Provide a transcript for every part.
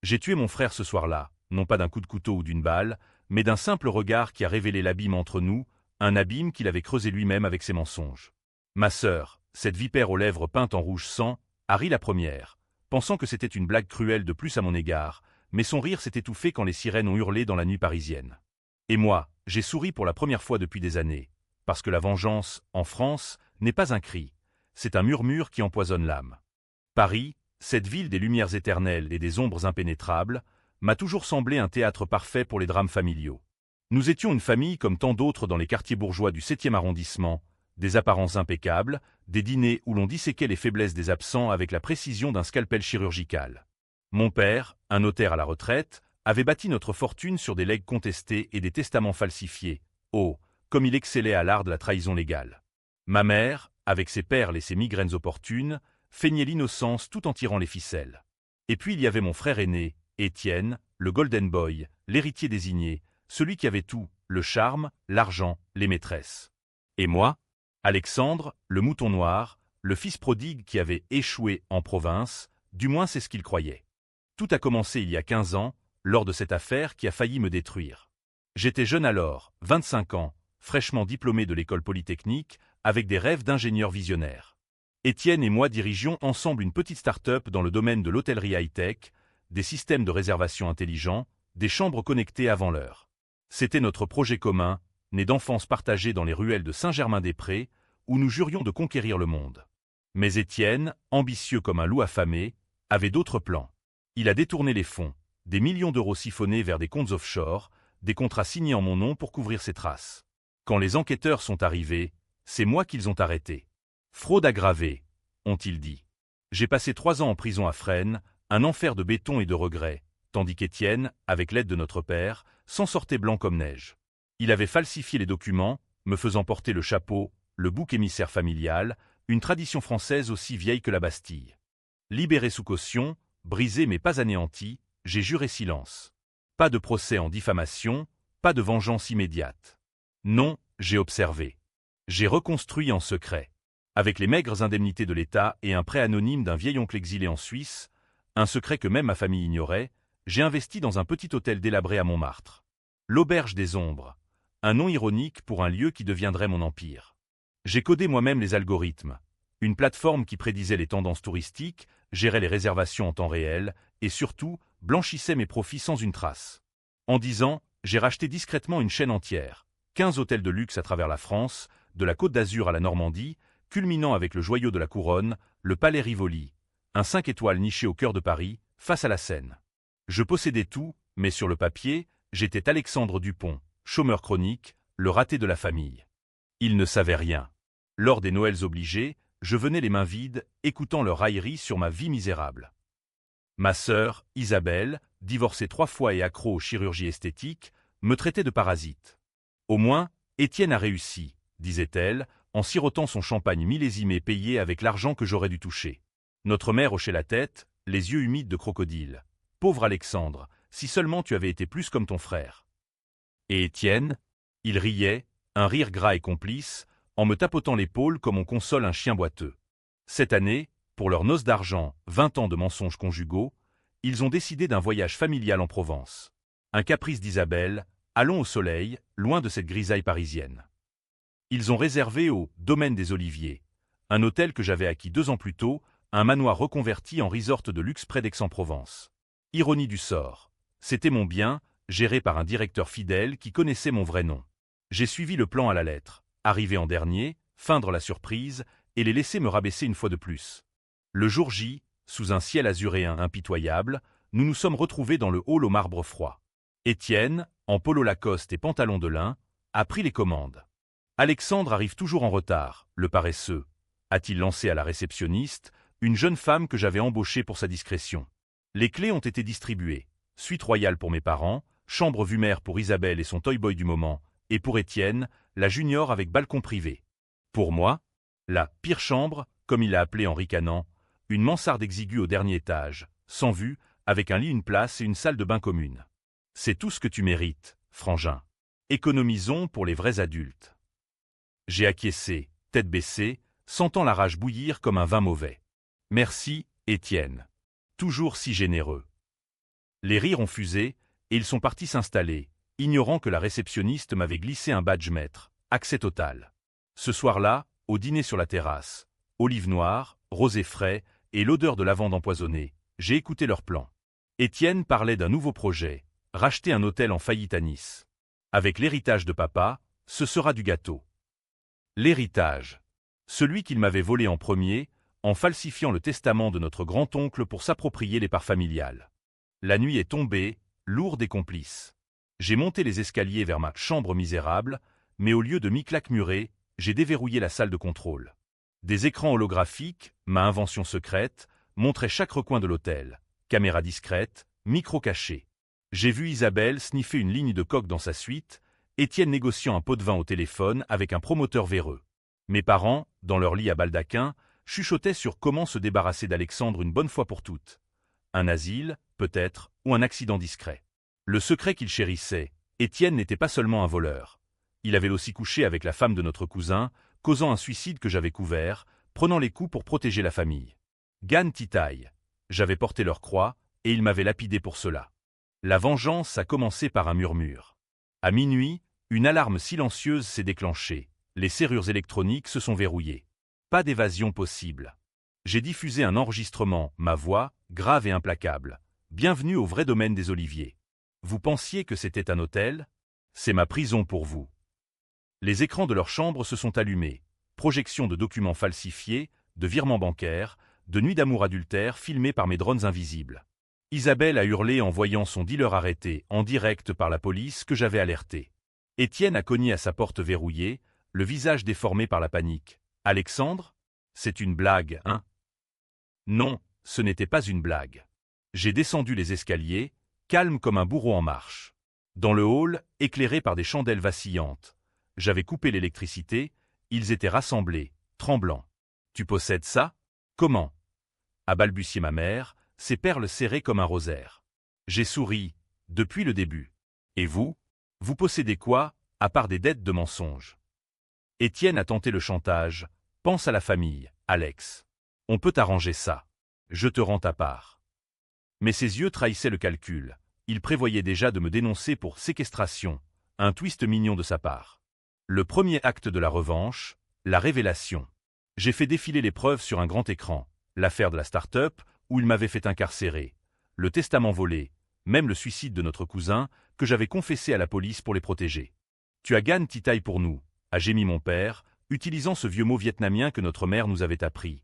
J'ai tué mon frère ce soir-là, non pas d'un coup de couteau ou d'une balle, mais d'un simple regard qui a révélé l'abîme entre nous, un abîme qu'il avait creusé lui-même avec ses mensonges. Ma sœur, cette vipère aux lèvres peintes en rouge sang, a ri la première, pensant que c'était une blague cruelle de plus à mon égard, mais son rire s'est étouffé quand les sirènes ont hurlé dans la nuit parisienne. Et moi, j'ai souri pour la première fois depuis des années, parce que la vengeance, en France, n'est pas un cri, c'est un murmure qui empoisonne l'âme. Paris, cette ville des lumières éternelles et des ombres impénétrables, m'a toujours semblé un théâtre parfait pour les drames familiaux. Nous étions une famille comme tant d'autres dans les quartiers bourgeois du 7e arrondissement, des apparences impeccables, des dîners où l'on disséquait les faiblesses des absents avec la précision d'un scalpel chirurgical. Mon père, un notaire à la retraite, avait bâti notre fortune sur des legs contestés et des testaments falsifiés. Oh, comme il excellait à l'art de la trahison légale. Ma mère, avec ses perles et ses migraines opportunes, feignait l'innocence tout en tirant les ficelles. Et puis il y avait mon frère aîné, Étienne, le Golden Boy, l'héritier désigné, celui qui avait tout, le charme, l'argent, les maîtresses. Et moi, Alexandre, le mouton noir, le fils prodigue qui avait échoué en province, du moins c'est ce qu'il croyait. Tout a commencé il y a 15 ans, lors de cette affaire qui a failli me détruire. J'étais jeune alors, 25 ans, fraîchement diplômé de l'école polytechnique, avec des rêves d'ingénieur visionnaire. Étienne et moi dirigions ensemble une petite start-up dans le domaine de l'hôtellerie high-tech, des systèmes de réservation intelligents, des chambres connectées avant l'heure. C'était notre projet commun, né d'enfance partagée dans les ruelles de Saint-Germain-des-Prés, où nous jurions de conquérir le monde. Mais Étienne, ambitieux comme un loup affamé, avait d'autres plans. Il a détourné les fonds, des millions d'euros siphonnés vers des comptes offshore, des contrats signés en mon nom pour couvrir ses traces. Quand les enquêteurs sont arrivés, c'est moi qu'ils ont arrêté. Fraude aggravée, ont-ils dit. J'ai passé 3 ans en prison à Fresnes, un enfer de béton et de regrets, tandis qu'Étienne, avec l'aide de notre père, s'en sortait blanc comme neige. Il avait falsifié les documents, me faisant porter le chapeau, le bouc émissaire familial, une tradition française aussi vieille que la Bastille. Libéré sous caution, brisé mais pas anéanti, j'ai juré silence. Pas de procès en diffamation, pas de vengeance immédiate. Non, j'ai observé. J'ai reconstruit en secret. Avec les maigres indemnités de l'État et un prêt anonyme d'un vieil oncle exilé en Suisse, un secret que même ma famille ignorait, j'ai investi dans un petit hôtel délabré à Montmartre. L'Auberge des Ombres, un nom ironique pour un lieu qui deviendrait mon empire. J'ai codé moi-même les algorithmes, une plateforme qui prédisait les tendances touristiques, gérait les réservations en temps réel et surtout blanchissait mes profits sans une trace. En 10 ans, j'ai racheté discrètement une chaîne entière, 15 hôtels de luxe à travers la France, de la Côte d'Azur à la Normandie, culminant avec le joyau de la couronne, le Palais Rivoli, un 5 étoiles niché au cœur de Paris, face à la Seine. Je possédais tout, mais sur le papier, j'étais Alexandre Dupont, chômeur chronique, le raté de la famille. Ils ne savaient rien. Lors des Noëls obligés, je venais les mains vides, écoutant leur raillerie sur ma vie misérable. Ma sœur, Isabelle, divorcée 3 fois et accro aux chirurgies esthétiques, me traitait de parasite. Au moins, Étienne a réussi, disait-elle, en sirotant son champagne millésimé payé avec l'argent que j'aurais dû toucher. Notre mère hochait la tête, les yeux humides de crocodile. Pauvre Alexandre, si seulement tu avais été plus comme ton frère. Et Étienne? Il riait, un rire gras et complice, en me tapotant l'épaule comme on console un chien boiteux. Cette année, pour leur noce d'argent, 20 ans de mensonges conjugaux, ils ont décidé d'un voyage familial en Provence. Un caprice d'Isabelle, allons au soleil, loin de cette grisaille parisienne. Ils ont réservé au Domaine des Oliviers, un hôtel que j'avais acquis 2 ans plus tôt, un manoir reconverti en resort de luxe près d'Aix-en-Provence. Ironie du sort, c'était mon bien, géré par un directeur fidèle qui connaissait mon vrai nom. J'ai suivi le plan à la lettre, arriver en dernier, feindre la surprise et les laisser me rabaisser une fois de plus. Le jour J, sous un ciel azuréen impitoyable, nous nous sommes retrouvés dans le hall au marbre froid. Étienne, en polo Lacoste et pantalon de lin, a pris les commandes. Alexandre arrive toujours en retard, le paresseux, a-t-il lancé à la réceptionniste, une jeune femme que j'avais embauchée pour sa discrétion. Les clés ont été distribuées, suite royale pour mes parents, chambre vue mer pour Isabelle et son toy-boy du moment, et pour Étienne, la junior avec balcon privé. Pour moi, la pire chambre, comme il l'a appelée en ricanant, une mansarde exiguë au dernier étage, sans vue, avec un lit, une place et une salle de bain commune. C'est tout ce que tu mérites, frangin. Économisons pour les vrais adultes. J'ai acquiescé, tête baissée, sentant la rage bouillir comme un vin mauvais. Merci, Étienne. Toujours si généreux. Les rires ont fusé, et ils sont partis s'installer, ignorant que la réceptionniste m'avait glissé un badge maître, accès total. Ce soir-là, au dîner sur la terrasse, olives noires, rosé frais et l'odeur de lavande empoisonnée, j'ai écouté leur plan. Étienne parlait d'un nouveau projet, racheter un hôtel en faillite à Nice. Avec l'héritage de papa, ce sera du gâteau. L'héritage. Celui qu'il m'avait volé en premier, en falsifiant le testament de notre grand-oncle pour s'approprier les parts familiales. La nuit est tombée, lourde et complice. J'ai monté les escaliers vers ma chambre misérable, mais au lieu de m'y claquemurer, j'ai déverrouillé la salle de contrôle. Des écrans holographiques, ma invention secrète, montraient chaque recoin de l'hôtel. Caméra discrète, micro caché. J'ai vu Isabelle sniffer une ligne de coke dans sa suite, Étienne négociant un pot de vin au téléphone avec un promoteur véreux. Mes parents, dans leur lit à baldaquin, chuchotaient sur comment se débarrasser d'Alexandre une bonne fois pour toutes. Un asile, peut-être, ou un accident discret. Le secret qu'il chérissait, Étienne n'était pas seulement un voleur. Il avait aussi couché avec la femme de notre cousin, causant un suicide que j'avais couvert, prenant les coups pour protéger la famille. Gan Titaï. J'avais porté leur croix, et ils m'avaient lapidé pour cela. La vengeance a commencé par un murmure. À minuit, une alarme silencieuse s'est déclenchée. Les serrures électroniques se sont verrouillées. Pas d'évasion possible. J'ai diffusé un enregistrement, ma voix, grave et implacable. Bienvenue au vrai domaine des Oliviers. Vous pensiez que c'était un hôtel? C'est ma prison pour vous. Les écrans de leur chambre se sont allumés. Projection de documents falsifiés, de virements bancaires, de nuits d'amour adultères filmées par mes drones invisibles. Isabelle a hurlé en voyant son dealer arrêté, en direct par la police que j'avais alerté. Étienne a cogné à sa porte verrouillée, le visage déformé par la panique. Alexandre? C'est une blague, hein? Non, ce n'était pas une blague. J'ai descendu les escaliers, calme comme un bourreau en marche. Dans le hall, éclairé par des chandelles vacillantes. J'avais coupé l'électricité, ils étaient rassemblés, tremblants. Tu possèdes ça? Comment? A balbutié ma mère, ses perles serrées comme un rosaire. J'ai souri, depuis le début. Et vous? Vous possédez quoi, à part des dettes de mensonges? Étienne a tenté le chantage. Pense à la famille, Alex. On peut arranger ça. Je te rends ta part. Mais ses yeux trahissaient le calcul. Il prévoyait déjà de me dénoncer pour séquestration, un twist mignon de sa part. Le premier acte de la revanche, la révélation. J'ai fait défiler les preuves sur un grand écran. L'affaire de la start-up, où il m'avait fait incarcérer. Le testament volé, même le suicide de notre cousin, que j'avais confessé à la police pour les protéger. Tu as Gan Titaï pour nous, a gémi mon père, utilisant ce vieux mot vietnamien que notre mère nous avait appris.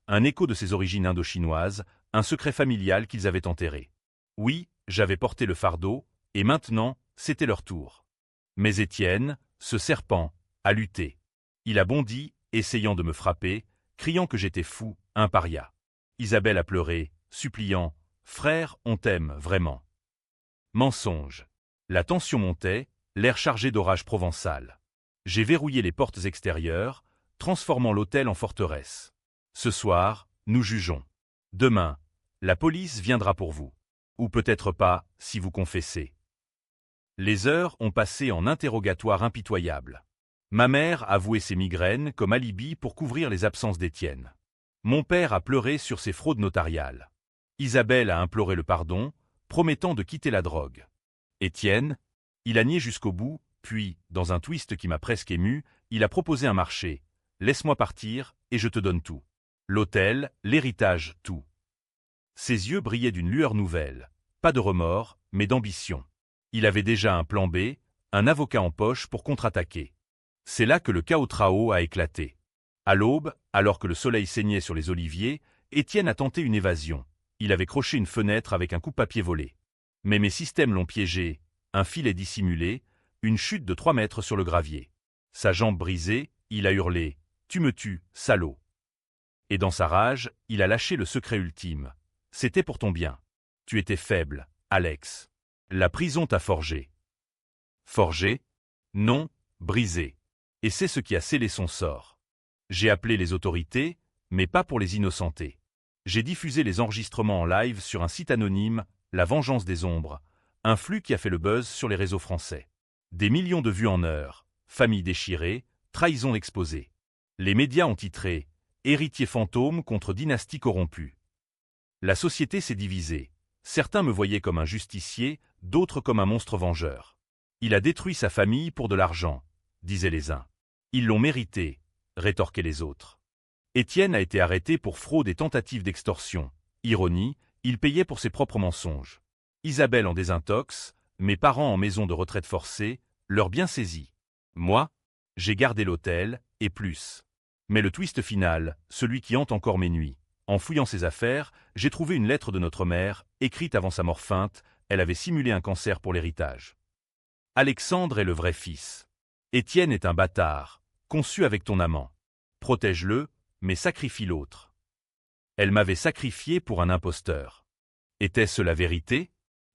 Un écho de ses origines indo-chinoises, un secret familial qu'ils avaient enterré. Oui, j'avais porté le fardeau, et maintenant, c'était leur tour. Mais Étienne, ce serpent, a lutté. Il a bondi, essayant de me frapper, criant que j'étais fou, un paria. Isabelle a pleuré, suppliant « Frère, on t'aime, vraiment ». Mensonge. La tension montait, l'air chargé d'orage provençal. J'ai verrouillé les portes extérieures, transformant l'hôtel en forteresse. Ce soir, nous jugeons. Demain, la police viendra pour vous. Ou peut-être pas, si vous confessez. Les heures ont passé en interrogatoire impitoyable. Ma mère avouait ses migraines comme alibi pour couvrir les absences d'Étienne. Mon père a pleuré sur ses fraudes notariales. Isabelle a imploré le pardon, promettant de quitter la drogue. Étienne, il a nié jusqu'au bout, puis, dans un twist qui m'a presque ému, il a proposé un marché. Laisse-moi partir, et je te donne tout. L'hôtel, l'héritage, tout. Ses yeux brillaient d'une lueur nouvelle. Pas de remords, mais d'ambition. Il avait déjà un plan B, un avocat en poche pour contre-attaquer. C'est là que le chaos Trao a éclaté. À l'aube, alors que le soleil saignait sur les oliviers, Étienne a tenté une évasion. Il avait croché une fenêtre avec un coupe-papier volé. Mais mes systèmes l'ont piégé, un filet dissimulé, une chute de 3 mètres sur le gravier. Sa jambe brisée, il a hurlé « Tu me tues, salaud !» Et dans sa rage, il a lâché le secret ultime. C'était pour ton bien. Tu étais faible, Alex. La prison t'a forgé. Forgé? Non, brisé. Et c'est ce qui a scellé son sort. J'ai appelé les autorités, mais pas pour les innocenter. J'ai diffusé les enregistrements en live sur un site anonyme, La Vengeance des Ombres, un flux qui a fait le buzz sur les réseaux français. Des millions de vues en heure, famille déchirée, trahison exposée. Les médias ont titré « Héritier fantôme contre dynastie corrompue ». La société s'est divisée. Certains me voyaient comme un justicier, d'autres comme un monstre vengeur. Il a détruit sa famille pour de l'argent, disaient les uns. Ils l'ont mérité, rétorquaient les autres. Étienne a été arrêté pour fraude et tentative d'extorsion. Ironie, il payait pour ses propres mensonges. Isabelle en désintox, mes parents en maison de retraite forcée, leurs biens saisis. Moi, j'ai gardé l'hôtel, et plus. Mais le twist final, celui qui hante encore mes nuits. En fouillant ses affaires, j'ai trouvé une lettre de notre mère, écrite avant sa mort feinte, elle avait simulé un cancer pour l'héritage. Alexandre est le vrai fils. Étienne est un bâtard, conçu avec ton amant. Protège-le, mais sacrifie l'autre. Elle m'avait sacrifié pour un imposteur. Était-ce la vérité?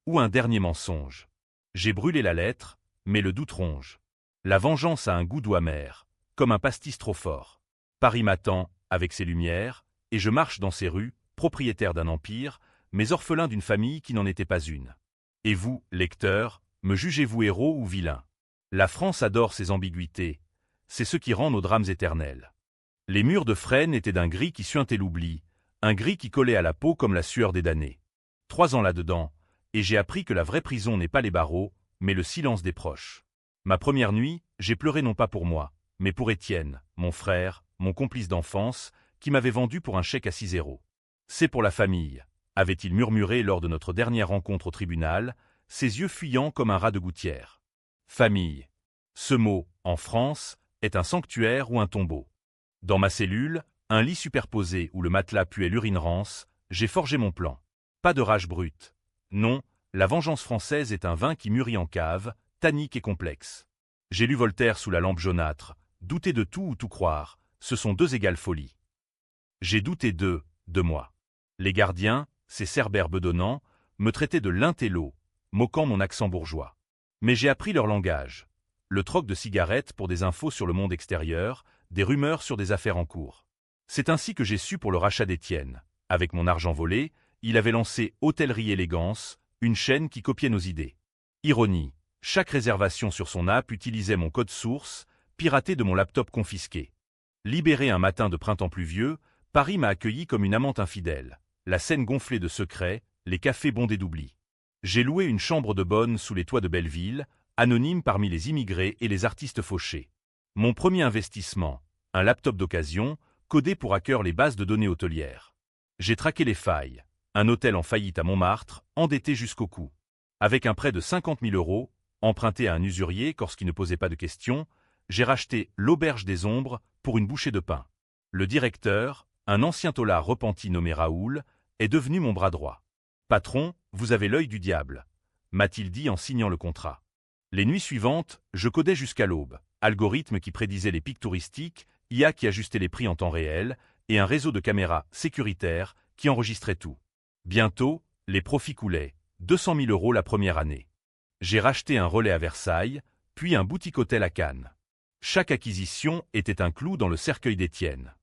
Ou un dernier mensonge? J'ai brûlé la lettre, mais le doute ronge. La vengeance a un goût doux amer, comme un pastis trop fort. Paris m'attend, avec ses lumières, et je marche dans ces rues, propriétaire d'un empire, mais orphelin d'une famille qui n'en était pas une. Et vous, lecteurs, me jugez-vous héros ou vilain? La France adore ses ambiguïtés, c'est ce qui rend nos drames éternels. Les murs de Fresnes étaient d'un gris qui suintait l'oubli, un gris qui collait à la peau comme la sueur des damnés. 3 ans là-dedans, et j'ai appris que la vraie prison n'est pas les barreaux, mais le silence des proches. Ma première nuit, j'ai pleuré non pas pour moi, mais pour Étienne, mon frère, mon complice d'enfance, qui m'avait vendu pour un chèque à 6 €. C'est pour la famille, avait-il murmuré lors de notre dernière rencontre au tribunal, ses yeux fuyants comme un rat de gouttière. Famille. Ce mot, en France, est un sanctuaire ou un tombeau. Dans ma cellule, un lit superposé où le matelas puait l'urine rance, j'ai forgé mon plan. Pas de rage brute. Non, la vengeance française est un vin qui mûrit en cave, tannique et complexe. J'ai lu Voltaire sous la lampe jaunâtre, douter de tout ou tout croire, ce sont 2 égales folies. J'ai douté d'eux, de moi. Les gardiens, ces cerbères bedonnants, me traitaient de l'intello, moquant mon accent bourgeois. Mais j'ai appris leur langage. Le troc de cigarettes pour des infos sur le monde extérieur, des rumeurs sur des affaires en cours. C'est ainsi que j'ai su pour le rachat d'Étienne. Avec mon argent volé, il avait lancé Hôtellerie Élégance, une chaîne qui copiait nos idées. Ironie, chaque réservation sur son app utilisait mon code source, piraté de mon laptop confisqué. Libéré un matin de printemps pluvieux, Paris m'a accueilli comme une amante infidèle, la Seine gonflée de secrets, les cafés bondés d'oubli. J'ai loué une chambre de bonne sous les toits de Belleville, anonyme parmi les immigrés et les artistes fauchés. Mon premier investissement, un laptop d'occasion, codé pour hacker les bases de données hôtelières. J'ai traqué les failles, un hôtel en faillite à Montmartre, endetté jusqu'au cou. Avec un prêt de 50 000 €, emprunté à un usurier lorsqu'il ne posait pas de questions, j'ai racheté l'Auberge des Ombres pour une bouchée de pain. Le directeur, un ancien tôlard repenti nommé Raoul, est devenu mon bras droit. « Patron, vous avez l'œil du diable », m'a-t-il dit en signant le contrat. Les nuits suivantes, je codais jusqu'à l'aube, algorithme qui prédisait les pics touristiques, IA qui ajustait les prix en temps réel, et un réseau de caméras sécuritaires qui enregistrait tout. Bientôt, les profits coulaient, 200 000 € la première année. J'ai racheté un relais à Versailles, puis un boutique-hôtel à Cannes. Chaque acquisition était un clou dans le cercueil d'Étienne.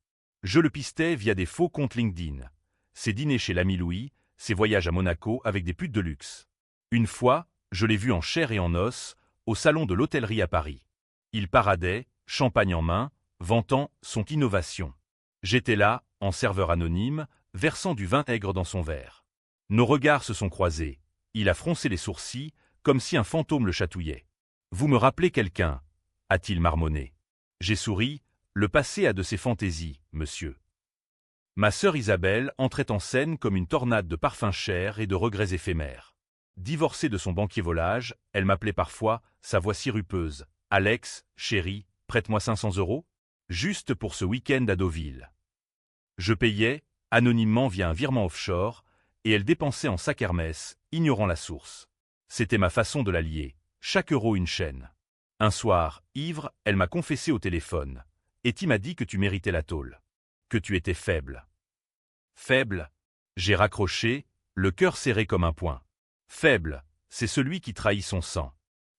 Je le pistais via des faux comptes LinkedIn. Ses dîners chez l'ami Louis, ses voyages à Monaco avec des putes de luxe. Une fois, je l'ai vu en chair et en os, au salon de l'hôtellerie à Paris. Il paradait, champagne en main, vantant son innovation. J'étais là, en serveur anonyme, versant du vin aigre dans son verre. Nos regards se sont croisés. Il a froncé les sourcils, comme si un fantôme le chatouillait. « Vous me rappelez quelqu'un » a-t-il marmonné. J'ai souri. Le passé a de ses fantaisies, monsieur. Ma sœur Isabelle entrait en scène comme une tornade de parfums chers et de regrets éphémères. Divorcée de son banquier volage, elle m'appelait parfois, sa voix sirupeuse, « Alex, chérie, prête-moi 500 €, juste pour ce week-end à Deauville. » Je payais, anonymement via un virement offshore, et elle dépensait en sac Hermès, ignorant la source. C'était ma façon de la lier, chaque euro une chaîne. Un soir, ivre, elle m'a confessé au téléphone. « Et tu m'as dit que tu méritais la tôle. Que tu étais faible. » Faible? J'ai raccroché, le cœur serré comme un poing. Faible, c'est celui qui trahit son sang.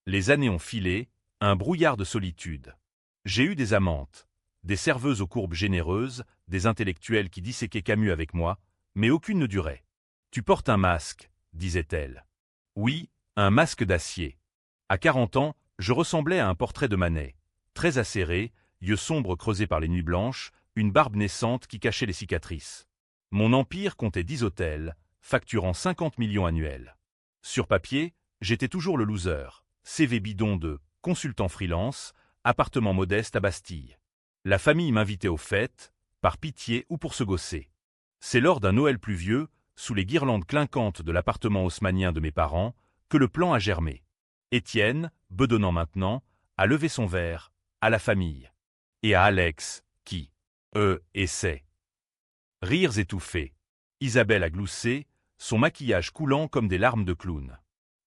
Les années ont filé, un brouillard de solitude. J'ai eu des amantes, des serveuses aux courbes généreuses, des intellectuels qui disséquaient Camus avec moi, mais aucune ne durait. « Tu portes un masque », disait-elle. Oui, un masque d'acier. À 40 ans, je ressemblais à un portrait de Manet, très acéré, yeux sombres creusés par les nuits blanches, une barbe naissante qui cachait les cicatrices. Mon empire comptait 10 hôtels, facturant 50 millions annuels. Sur papier, j'étais toujours le loser. CV bidon de consultant freelance, appartement modeste à Bastille. La famille m'invitait aux fêtes, par pitié ou pour se gausser. C'est lors d'un Noël pluvieux, sous les guirlandes clinquantes de l'appartement haussmannien de mes parents, que le plan a germé. Étienne, bedonnant maintenant, a levé son verre, à la famille. Et à Alex, qui, essaie. Rires étouffés. Isabelle a gloussé, son maquillage coulant comme des larmes de clown.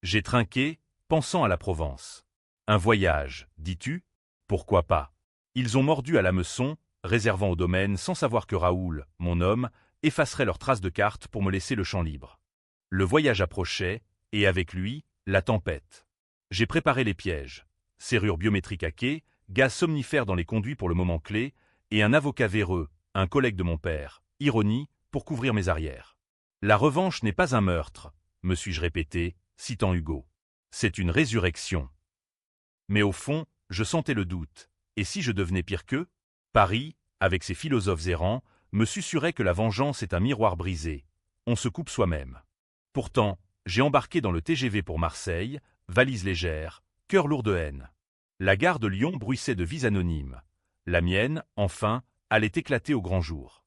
J'ai trinqué, pensant à la Provence. Un voyage, dis-tu? Pourquoi pas? Ils ont mordu à l'hameçon, réservant au domaine sans savoir que Raoul, mon homme, effacerait leurs traces de cartes pour me laisser le champ libre. Le voyage approchait, et avec lui, la tempête. J'ai préparé les pièges. Serrure biométrique hackée, gaz somnifère dans les conduits pour le moment clé, et un avocat véreux, un collègue de mon père, ironie, pour couvrir mes arrières. La revanche n'est pas un meurtre, me suis-je répété, citant Hugo. C'est une résurrection. Mais au fond, je sentais le doute. Et si je devenais pire qu'eux? Paris, avec ses philosophes errants, me susurrait que la vengeance est un miroir brisé. On se coupe soi-même. Pourtant, j'ai embarqué dans le TGV pour Marseille, valise légère, cœur lourd de haine. La gare de Lyon bruissait de vies anonymes. La mienne, enfin, allait éclater au grand jour.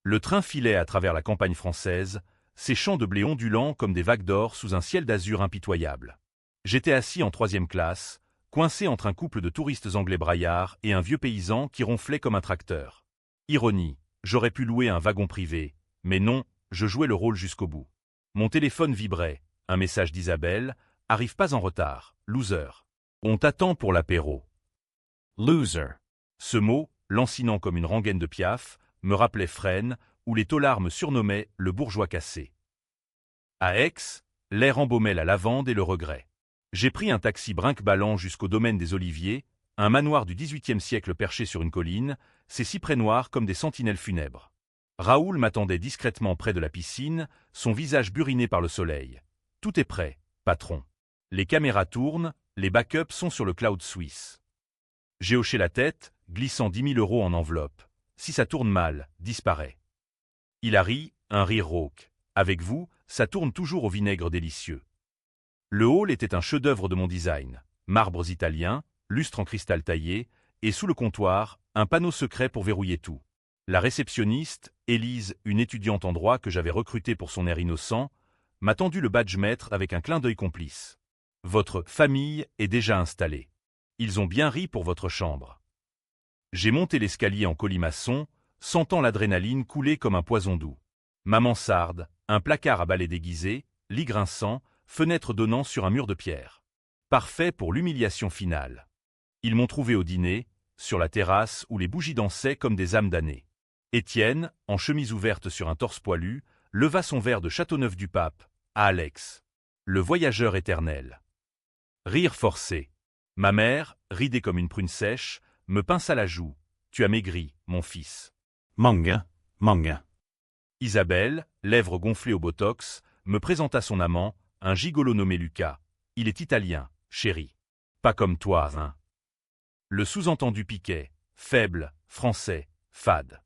Le train filait à travers la campagne française, ses champs de blé ondulants comme des vagues d'or sous un ciel d'azur impitoyable. J'étais assis en 3e classe, coincé entre un couple de touristes anglais braillards et un vieux paysan qui ronflait comme un tracteur. Ironie, j'aurais pu louer un wagon privé, mais non, je jouais le rôle jusqu'au bout. Mon téléphone vibrait, un message d'Isabelle, « Arrive pas en retard, loser. On t'attend pour l'apéro. » Loser. Ce mot, lancinant comme une rengaine de Piaf, me rappelait Fresnes, où les taulards me surnommaient le bourgeois cassé. À Aix, l'air embaumait la lavande et le regret. J'ai pris un taxi brinque-ballant jusqu'au domaine des Oliviers, un manoir du XVIIIe siècle perché sur une colline, ses cyprès noirs comme des sentinelles funèbres. Raoul m'attendait discrètement près de la piscine, son visage buriné par le soleil. Tout est prêt, patron. Les caméras tournent, les backups sont sur le cloud suisse. J'ai hoché la tête, glissant 10 000 € en enveloppe. Si ça tourne mal, disparaît. Il a ri, un rire rauque. Avec vous, ça tourne toujours au vinaigre délicieux. Le hall était un chef-d'œuvre de mon design. Marbres italiens, lustre en cristal taillé, et sous le comptoir, un panneau secret pour verrouiller tout. La réceptionniste, Élise, une étudiante en droit que j'avais recrutée pour son air innocent, m'a tendu le badge maître avec un clin d'œil complice. Votre famille est déjà installée. Ils ont bien ri pour votre chambre. J'ai monté l'escalier en colimaçon, sentant l'adrénaline couler comme un poison doux. Ma mansarde, un placard à balai déguisé, lit grinçant, fenêtre donnant sur un mur de pierre. Parfait pour l'humiliation finale. Ils m'ont trouvé au dîner, sur la terrasse où les bougies dansaient comme des âmes damnées. Étienne, en chemise ouverte sur un torse poilu, leva son verre de Châteauneuf-du-Pape, à Alex. Le voyageur éternel. Rire forcé. Ma mère, ridée comme une prune sèche, me pinça la joue. Tu as maigri, mon fils. Manga. Isabelle, lèvres gonflées au botox, me présenta son amant, un gigolo nommé Lucas. Il est italien, chéri. Pas comme toi, hein. Le sous-entendu piquait, faible, français, fade.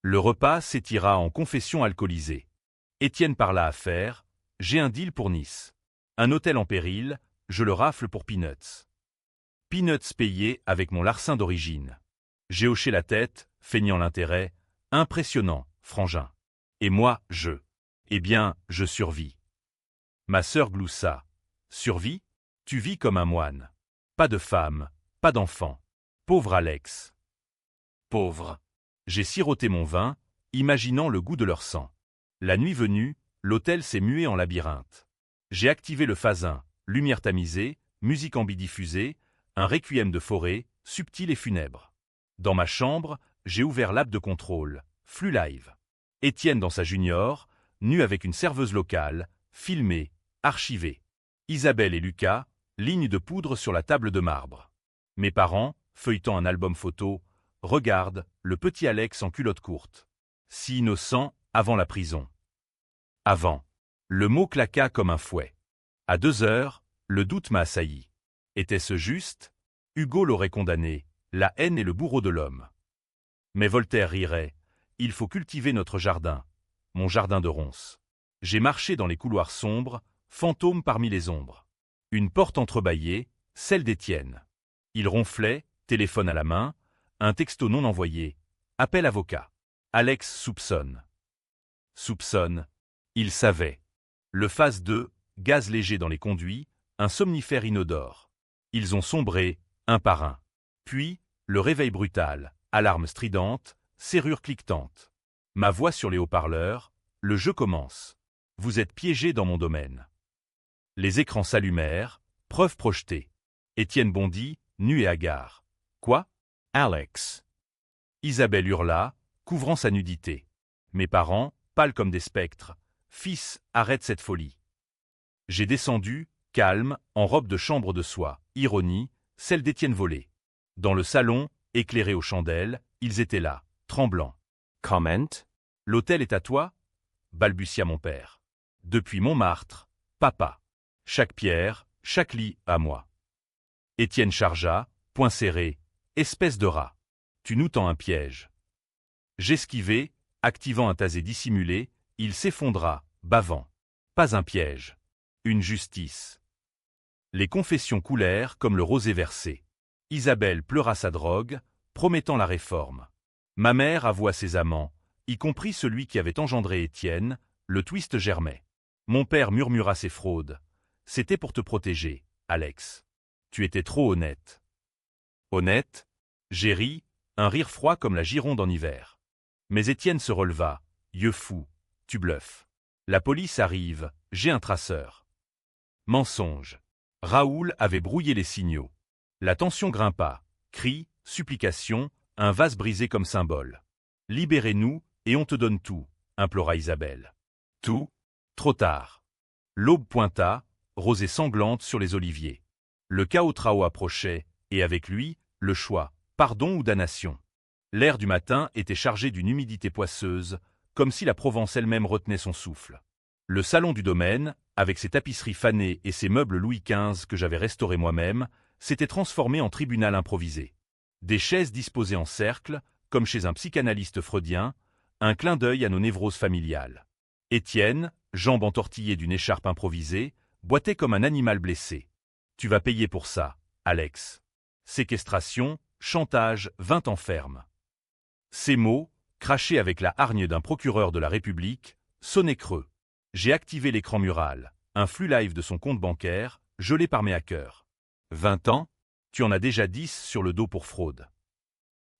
Le repas s'étira en confession alcoolisée. Étienne parla affaires, j'ai un deal pour Nice. Un hôtel en péril, je le rafle pour Peanuts. Peanuts payé avec mon larcin d'origine. J'ai hoché la tête, feignant l'intérêt, impressionnant, frangin. Et moi, je survis. Ma sœur gloussa. Survis? Tu vis comme un moine. Pas de femme, pas d'enfant. Pauvre Alex. Pauvre. J'ai siroté mon vin, imaginant le goût de leur sang. La nuit venue, l'hôtel s'est mué en labyrinthe. J'ai activé le phasin, lumière tamisée, musique ambidiffusée, un requiem de forêt, subtil et funèbre. Dans ma chambre, j'ai ouvert l'app de contrôle, flux live. Étienne dans sa junior, nu avec une serveuse locale, filmé, archivé. Isabelle et Lucas, ligne de poudre sur la table de marbre. Mes parents, feuilletant un album photo, regardent le petit Alex en culotte courte. Si innocent, avant la prison. Avant. Le mot claqua comme un fouet. À 2 heures, le doute m'a assailli. Était-ce juste? Hugo l'aurait condamné. La haine est le bourreau de l'homme. Mais Voltaire rirait. Il faut cultiver notre jardin. Mon jardin de ronces. J'ai marché dans les couloirs sombres, fantôme parmi les ombres. Une porte entrebâillée, celle d'Étienne. Il ronflait, téléphone à la main, un texto non envoyé. Appel avocat. Alex soupçonne. Soupçonne. Il savait. Le phase 2, gaz léger dans les conduits, un somnifère inodore. Ils ont sombré, un par un. Puis, le réveil brutal, alarme stridente, serrure cliquetante. Ma voix sur les haut-parleurs, le jeu commence. Vous êtes piégé dans mon domaine. Les écrans s'allumèrent, preuve projetée. Étienne bondit, nu et hagard. Quoi? Alex. Isabelle hurla, couvrant sa nudité. Mes parents, pâles comme des spectres. Fils, arrête cette folie. J'ai descendu, calme, en robe de chambre de soie, ironie, celle d'Étienne volée. Dans le salon, éclairé aux chandelles, ils étaient là, tremblants. Comment? L'hôtel est à toi? Balbutia mon père. Depuis Montmartre, papa. Chaque pierre, chaque lit, à moi. Étienne chargea, poing serré, espèce de rat. Tu nous tends un piège. J'esquivai, activant un tasé dissimulé, il s'effondra, bavant. Pas un piège. Une justice. Les confessions coulèrent comme le rosé versé. Isabelle pleura sa drogue, promettant la réforme. Ma mère avoua ses amants, y compris celui qui avait engendré Étienne, le twist germait. Mon père murmura ses fraudes. C'était pour te protéger, Alex. Tu étais trop honnête. Honnête? J'ai ri, un rire froid comme la Gironde en hiver. Mais Étienne se releva, yeux fous. Tu bluffes. La police arrive, j'ai un traceur. Mensonge. Raoul avait brouillé les signaux. La tension grimpa. Cris, supplications, un vase brisé comme symbole. Libérez-nous, et on te donne tout, implora Isabelle. Tout? Trop tard. L'aube pointa, rosée sanglante sur les oliviers. Le chaos trao approchait, et avec lui, le choix, pardon ou damnation. L'air du matin était chargé d'une humidité poisseuse, comme si la Provence elle-même retenait son souffle. Le salon du domaine, avec ses tapisseries fanées et ses meubles Louis XV que j'avais restaurés moi-même, s'était transformé en tribunal improvisé. Des chaises disposées en cercle, comme chez un psychanalyste freudien, un clin d'œil à nos névroses familiales. Étienne, jambes entortillées d'une écharpe improvisée, boitait comme un animal blessé. Tu vas payer pour ça, Alex. Séquestration, chantage, 20 ans ferme. Ces mots, crachés avec la hargne d'un procureur de la République, sonnaient creux. J'ai activé l'écran mural, un flux live de son compte bancaire, gelé par mes hackers. 20 ans? Tu en as déjà 10 sur le dos pour fraude.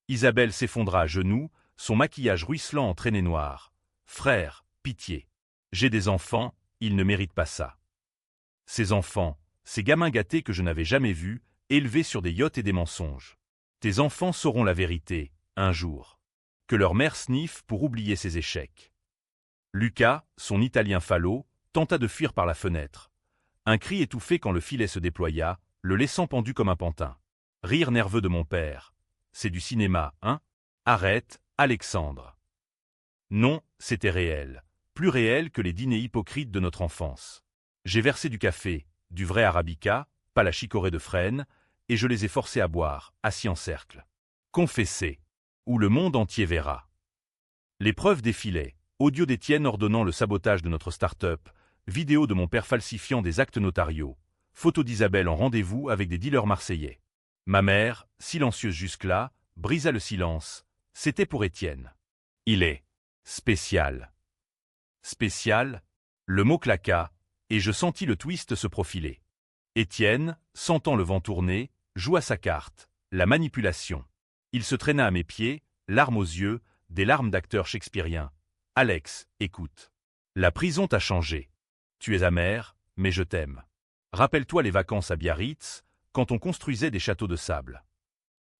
Isabelle s'effondra à genoux, son maquillage ruisselant en traînées noires. Frère, pitié. J'ai des enfants, ils ne méritent pas ça. Ces enfants, ces gamins gâtés que je n'avais jamais vus, élevés sur des yachts et des mensonges. Tes enfants sauront la vérité, un jour. Que leur mère sniffe pour oublier ses échecs. Lucas, son italien falot, tenta de fuir par la fenêtre. Un cri étouffé quand le filet se déploya, le laissant pendu comme un pantin. Rire nerveux de mon père. C'est du cinéma, hein? Arrête, Alexandre. Non, c'était réel. Plus réel que les dîners hypocrites de notre enfance. J'ai versé du café, du vrai arabica, pas la chicorée de Fresnes, et je les ai forcés à boire, assis en cercle. Confessez. Ou le monde entier verra. Les preuves défilaient. Audio d'Étienne ordonnant le sabotage de notre start-up, vidéo de mon père falsifiant des actes notariaux, photo d'Isabelle en rendez-vous avec des dealers marseillais. Ma mère, silencieuse jusque-là, brisa le silence. C'était pour Étienne. Il est spécial. Spécial? Le mot claqua, et je sentis le twist se profiler. Étienne, sentant le vent tourner, joua sa carte, la manipulation. Il se traîna à mes pieds, larmes aux yeux, des larmes d'acteur shakespearien. Alex, écoute. La prison t'a changé. Tu es amer, mais je t'aime. Rappelle-toi les vacances à Biarritz, quand on construisait des châteaux de sable.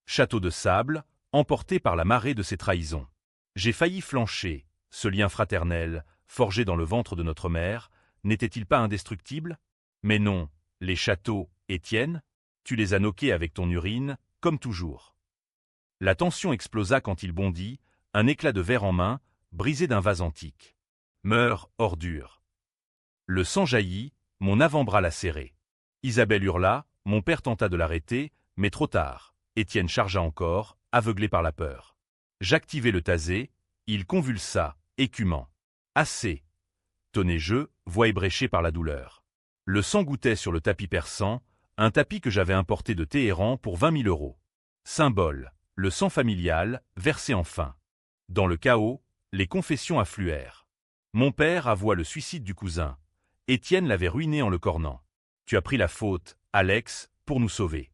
Châteaux de sable, emportés par la marée de ces trahisons. J'ai failli flancher, ce lien fraternel, forgé dans le ventre de notre mère, n'était-il pas indestructible? Mais non, les châteaux, Étienne, tu les as knockés avec ton urine, comme toujours. La tension explosa quand il bondit, un éclat de verre en main, brisé d'un vase antique. Meurs, ordure. Le sang jaillit, mon avant-bras lacéré. Isabelle hurla, mon père tenta de l'arrêter, mais trop tard. Étienne chargea encore, aveuglé par la peur. J'activai le tasé, il convulsa, écumant. Assez. tonnais-je, voix ébréchée par la douleur. Le sang gouttait sur le tapis persan, un tapis que j'avais importé de Téhéran pour 20 000 €. Symbole, le sang familial, versé enfin. Dans le chaos, les confessions affluèrent. Mon père avoua le suicide du cousin. Étienne l'avait ruiné en le cornant. Tu as pris la faute, Alex, pour nous sauver.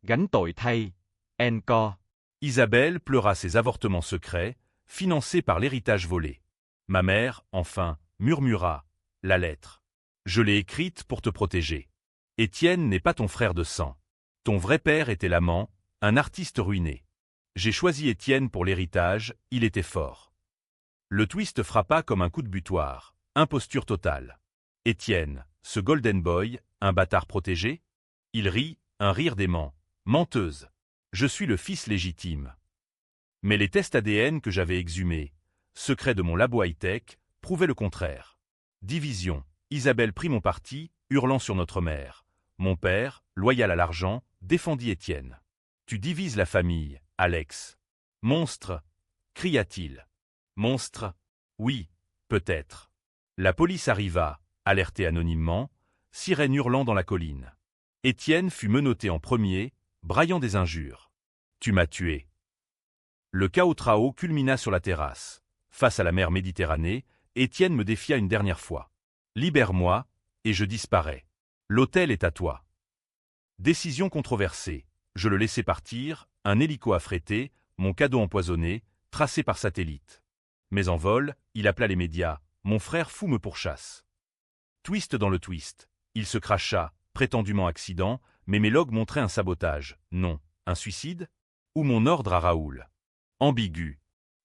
Gánh tội thay, encore. Isabelle pleura ses avortements secrets, financés par l'héritage volé. Ma mère, enfin, murmura « La lettre. Je l'ai écrite pour te protéger. Étienne n'est pas ton frère de sang. Ton vrai père était l'amant, un artiste ruiné. J'ai choisi Étienne pour l'héritage, il était fort. » Le twist frappa comme un coup de butoir, imposture totale. Étienne, ce golden boy, un bâtard protégé? Il rit, un rire dément. Menteuse. Je suis le fils légitime. Mais les tests ADN que j'avais exhumés, secret de mon labo high-tech, prouvaient le contraire. Division. Isabelle prit mon parti, hurlant sur notre mère. Mon père, loyal à l'argent, défendit Étienne. Tu divises la famille, Alex. Monstre, cria-t-il. Monstre? Oui, peut-être. La police arriva, alertée anonymement, sirène hurlant dans la colline. Étienne fut menotté en premier, braillant des injures. Tu m'as tué. Le chaos trao culmina sur la terrasse. Face à la mer Méditerranée, Étienne me défia une dernière fois. Libère-moi, et je disparais. L'hôtel est à toi. Décision controversée. Je le laissai partir, un hélico affrété, mon cadeau empoisonné, tracé par satellite. Mais en vol, il appela les médias. Mon frère fou me pourchasse. Twist dans le twist. Il se cracha, prétendument accident, mais mes logs montraient un sabotage. Non, un suicide? Ou mon ordre à Raoul? Ambigu.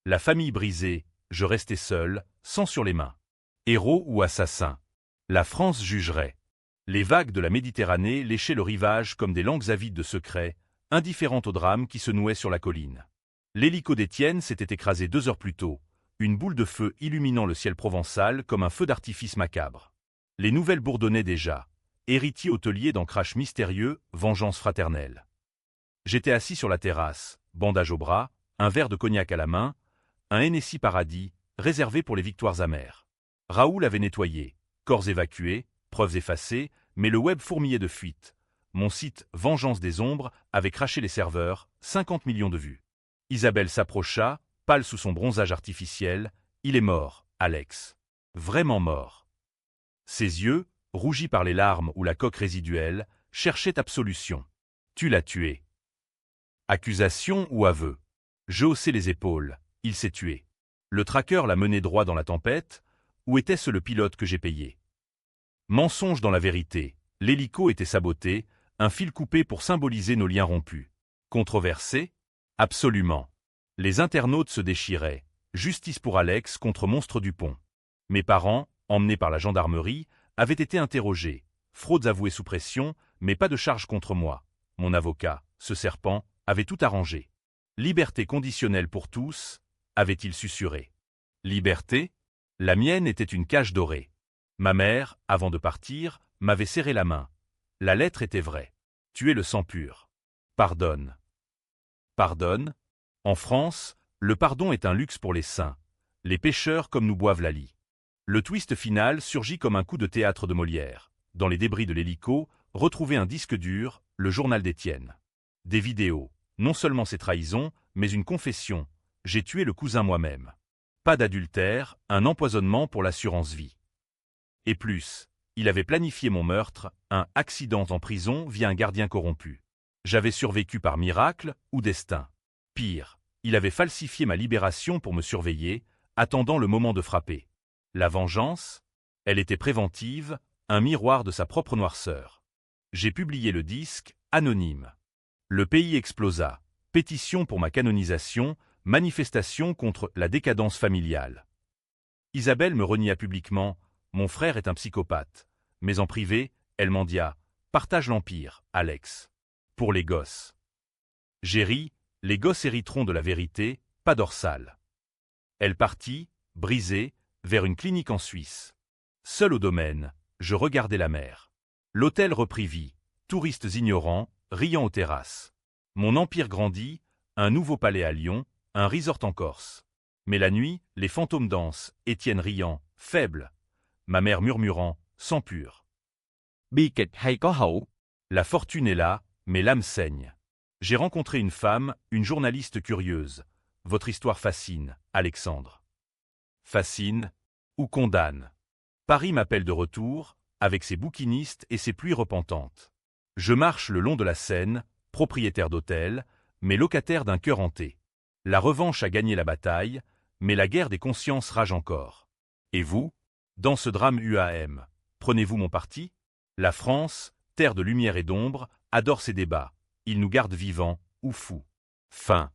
La famille brisée, je restais seul, sang sur les mains. Héros ou assassin? La France jugerait. Les vagues de la Méditerranée léchaient le rivage comme des langues avides de secrets, indifférentes au drame qui se nouait sur la colline. L'hélico d'Étienne s'était écrasé 2 heures plus tôt, une boule de feu illuminant le ciel provençal comme un feu d'artifice macabre. Les nouvelles bourdonnaient déjà. Héritier hôtelier d'ancrage mystérieux, vengeance fraternelle. J'étais assis sur la terrasse, bandage au bras, un verre de cognac à la main, un Hennessy Paradis, réservé pour les victoires amères. Raoul avait nettoyé, corps évacués, preuves effacées, mais le web fourmillait de fuites. Mon site Vengeance des Ombres avait craché les serveurs, 50 millions de vues. Isabelle s'approcha, pâle sous son bronzage artificiel. Il est mort, Alex. Vraiment mort. Ses yeux, rougis par les larmes ou la coque résiduelle, cherchaient absolution. Tu l'as tué. Accusation ou aveu? Je haussai les épaules. Il s'est tué. Le tracker l'a mené droit dans la tempête, ou était-ce le pilote que j'ai payé? Mensonge dans la vérité. L'hélico était saboté, un fil coupé pour symboliser nos liens rompus. Controversé? Absolument. Les internautes se déchiraient. Justice pour Alex contre Monstre Dupont. Mes parents, emmenés par la gendarmerie, avaient été interrogés. Fraudes avouées sous pression, mais pas de charge contre moi. Mon avocat, ce serpent, avait tout arrangé. Liberté conditionnelle pour tous, avait-il susurré. Liberté? La mienne était une cage dorée. Ma mère, avant de partir, m'avait serré la main. La lettre était vraie. Tu es le sang pur. Pardonne. Pardonne? En France, le pardon est un luxe pour les saints. Les pécheurs comme nous boivent la lie. Le twist final surgit comme un coup de théâtre de Molière. Dans les débris de l'hélico, retrouver un disque dur, le journal d'Étienne. Des vidéos, non seulement ses trahisons, mais une confession. J'ai tué le cousin moi-même. Pas d'adultère, un empoisonnement pour l'assurance vie. Et plus, il avait planifié mon meurtre, un accident en prison via un gardien corrompu. J'avais survécu par miracle ou destin. Pire, il avait falsifié ma libération pour me surveiller, attendant le moment de frapper. La vengeance? Elle était préventive, un miroir de sa propre noirceur. J'ai publié le disque, anonyme. Le pays explosa. Pétition pour ma canonisation, manifestation contre la décadence familiale. Isabelle me renia publiquement, mon frère est un psychopathe. Mais en privé, elle mendia, partage l'empire, Alex. Pour les gosses. J'ai ri, les gosses hériteront de la vérité, pas dorsale. Elle partit, brisée, vers une clinique en Suisse. Seul au domaine, je regardais la mer. L'hôtel reprit vie, touristes ignorants, riant aux terrasses. Mon empire grandit, un nouveau palais à Lyon, un resort en Corse. Mais la nuit, les fantômes dansent, Étienne riant, faible. Ma mère murmurant, sang pur. Bi kịch hay có hậu? La fortune est là, mais l'âme saigne. J'ai rencontré une femme, une journaliste curieuse. Votre histoire fascine, Alexandre. Fascine ou condamne. Paris m'appelle de retour, avec ses bouquinistes et ses pluies repentantes. Je marche le long de la Seine, propriétaire d'hôtel, mais locataire d'un cœur hanté. La revanche a gagné la bataille, mais la guerre des consciences rage encore. Et vous? Dans ce drame UAM, prenez-vous mon parti? La France, terre de lumière et d'ombre, adore ces débats. Ils nous gardent vivants ou fous. Fin.